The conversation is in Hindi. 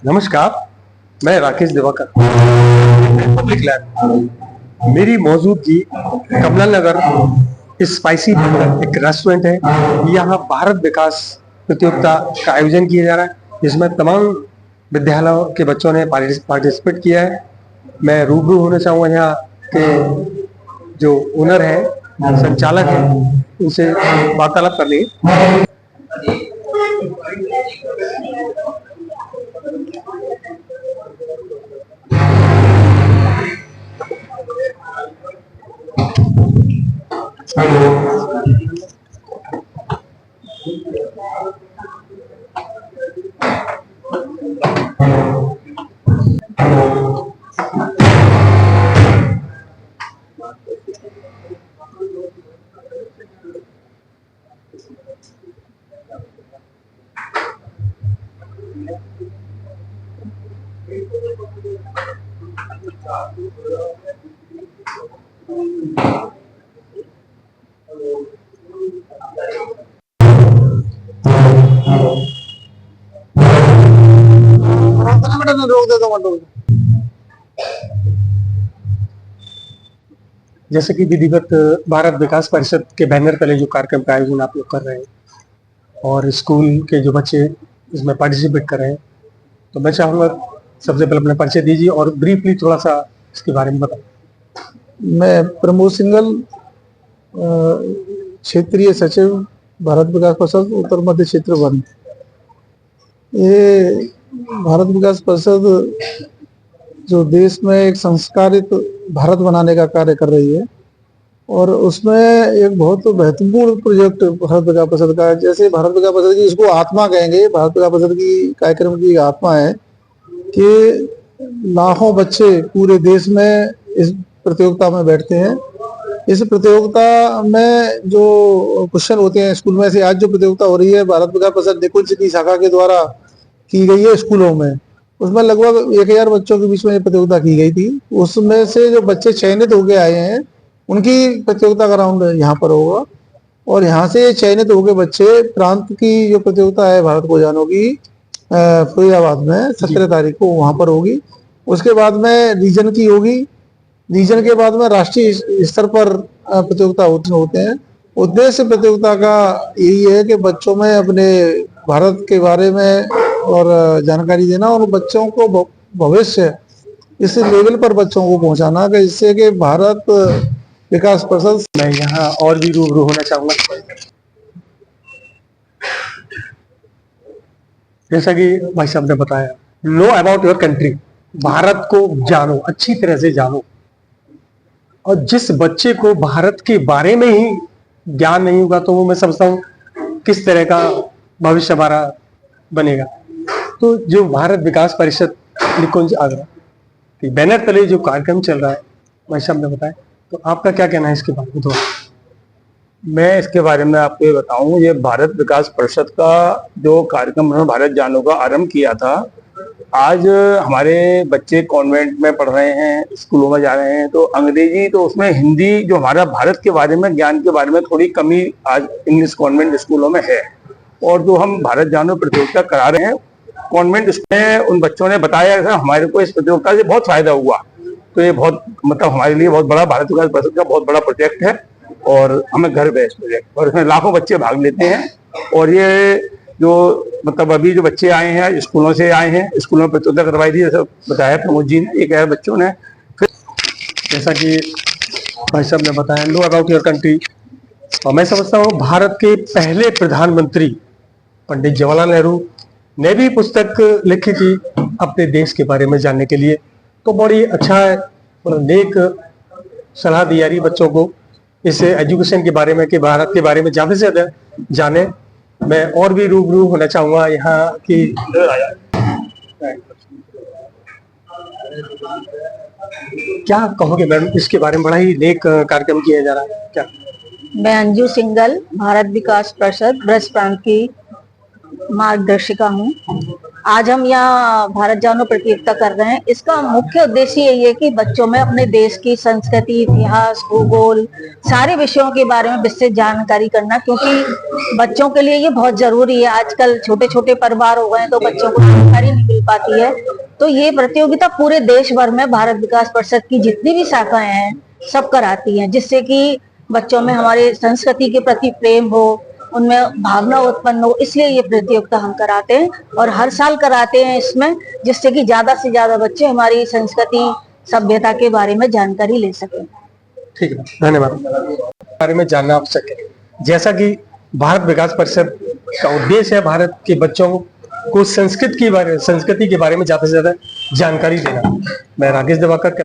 नमस्कार, मैं राकेश दिवाकर पब्लिक लैब। मेरी मौजूदगी कमला नगर स्पाइसी एक रेस्टोरेंट है। यहाँ भारत विकास प्रतियोगिता का आयोजन किया जा रहा है, जिसमें तमाम विद्यालयों के बच्चों ने पार्टिसिपेट किया है। मैं रूबरू होना चाहूँगा यहाँ के जो ओनर है, संचालक है, उनसे वार्तालाप करनी है। रोक दे दो। जैसे कि विधिवत भारत विकास परिषद के बैनर तले जो कार्यक्रम का आयोजन आप लोग कर रहे हैं और स्कूल के जो बच्चे इसमें पार्टिसिपेट कर रहे हैं, तो मैं चाहूँगा सबसे पहले अपना परिचय दीजिए और ब्रीफली थोड़ा सा इसके बारे में बताएं। मैं प्रमोद सिंघल, क्षेत्रीय सचिव भारत विकास परिषद उत्तर मध्य क्षेत्र 1। ये भारत विकास परिषद जो देश में एक संस्कारित भारत बनाने का कार्य कर रही है और उसमें एक बहुत महत्वपूर्ण प्रोजेक्ट भारत विकास परिषद का है। जैसे भारत विकास परिषद की इसको आत्मा कहेंगे, भारत विकास परिषद की कार्यक्रम की आत्मा है कि लाखों बच्चे पूरे देश में इस प्रतियोगिता में बैठते हैं। इस प्रतियोगिता में जो क्वेश्चन होते हैं स्कूल में, से आज जो प्रतियोगिता हो रही है भारत विकास परिषद निकुंज की शाखा के द्वारा की गई है स्कूलों में, उसमें लगभग 1000 बच्चों के बीच में प्रतियोगिता की गई थी। उसमें से जो बच्चे चयनित होकर आए हैं उनकी प्रतियोगिता का राउंड यहाँ पर होगा और यहाँ से चयनित होकर बच्चे प्रांत की जो प्रतियोगिता है भारत को जानो की फरीदाबाद में 17 तारीख को वहां पर होगी। उसके बाद में रीजन की होगी, रीजन के बाद में राष्ट्रीय स्तर पर प्रतियोगिता होते हैं। उद्देश्य प्रतियोगिता का यही है कि बच्चों में अपने भारत के बारे में और जानकारी देना और बच्चों को भविष्य इस लेवल पर बच्चों को पहुंचाना कि जिससे कि भारत विकास परिषद। मैं यहाँ और भी रूबरू होना चाहूँगा। जैसा कि भाई साहब ने बताया, know about your country, Bharat को जानो, अच्छी तरह से जानो। और जिस बच्चे को भारत के बारे में ही ज्ञान नहीं होगा तो वो मैं समझता हूँ किस तरह का भविष्य हमारा बनेगा। तो जो भारत विकास परिषद निकुंज आगरा की बैनर तले जो कार्यक्रम चल रहा है, भाई साहब ने बताया, तो आपका क्या कहना है इसके बारे में? तो मैं इसके बारे में आपको ये बताऊं, ये भारत विकास परिषद का जो कार्यक्रम उन्होंने भारत जानो का आरंभ किया था। आज हमारे बच्चे कॉन्वेंट में पढ़ रहे हैं, स्कूलों में जा रहे हैं, तो अंग्रेजी तो उसमें हिंदी जो हमारा भारत के बारे में ज्ञान के बारे में थोड़ी कमी आज इंग्लिश कॉन्वेंट स्कूलों में है। और जो हम भारत जानो प्रतियोगिता करा रहे हैं कॉन्वेंट, उसमें उन बच्चों ने बताया कि हमारे को इस प्रतियोगिता से बहुत फायदा हुआ। तो ये बहुत मतलब हमारे लिए बहुत बड़ा भारत विकास परिषद का बहुत बड़ा प्रोजेक्ट है और हमें घर बेस प्रोजेक्ट, और इसमें लाखों बच्चे भाग लेते हैं। और ये जो मतलब अभी जो बच्चे आए हैं स्कूलों से आए हैं, स्कूलों में प्रतियोगिता करवाई थी, जैसा बताया प्रमोद जी ने, 1000 बच्चों ने। फिर जैसा कि भाई साहब ने बताया, नो अबाउट योर कंट्री, और मैं समझता हूँ भारत के पहले प्रधानमंत्री पंडित जवाहरलाल नेहरू ने भी पुस्तक लिखी थी अपने देश के बारे में जानने के लिए। तो बड़ी अच्छा है, नेक सलाह दी जा रही बच्चों को इस एजुकेशन के बारे में कि भारत के बारे में ज़्यादा से ज़्यादा जाने। मैं और भी रूबरू होना चाहूँगा यहाँ की। क्या कहोगे मैडम इसके बारे में? बड़ा ही नेक कार्यक्रम किया जा रहा है क्या? मैं अंजू सिंघल, भारत विकास परिषद ब्रज प्रांत की मार्गदर्शिका हूँ। आज हम यहाँ भारत जानो प्रतियोगिता कर रहे हैं। इसका मुख्य उद्देश्य यही है कि बच्चों में अपने देश की संस्कृति, इतिहास, भूगोल, सारे विषयों के बारे में विस्तृत जानकारी करना, क्योंकि बच्चों के लिए ये बहुत जरूरी है। आजकल छोटे छोटे परिवार हो गए हैं तो बच्चों को जानकारी नहीं मिल पाती है। तो ये प्रतियोगिता पूरे देश भर में भारत विकास परिषद की जितनी भी शाखाएं हैं सब कराती हैं, जिससे कि बच्चों में हमारे संस्कृति के प्रति प्रेम हो, उनमें भावना उत्पन्न हो। इसलिए ये प्रतियोगिता हम कराते हैं और हर साल कराते हैं इसमें, जिससे कि ज्यादा से ज्यादा बच्चे हमारी संस्कृति, सभ्यता के बारे में जानकारी ले सकें। ठीक है, धन्यवाद। बारे में जानना आवश्यक है। जैसा कि भारत विकास परिषद का उद्देश्य है भारत के बच्चों को संस्कृति के बारे में ज्यादा से ज्यादा जानकारी देना। मैं राकेश दिवाकर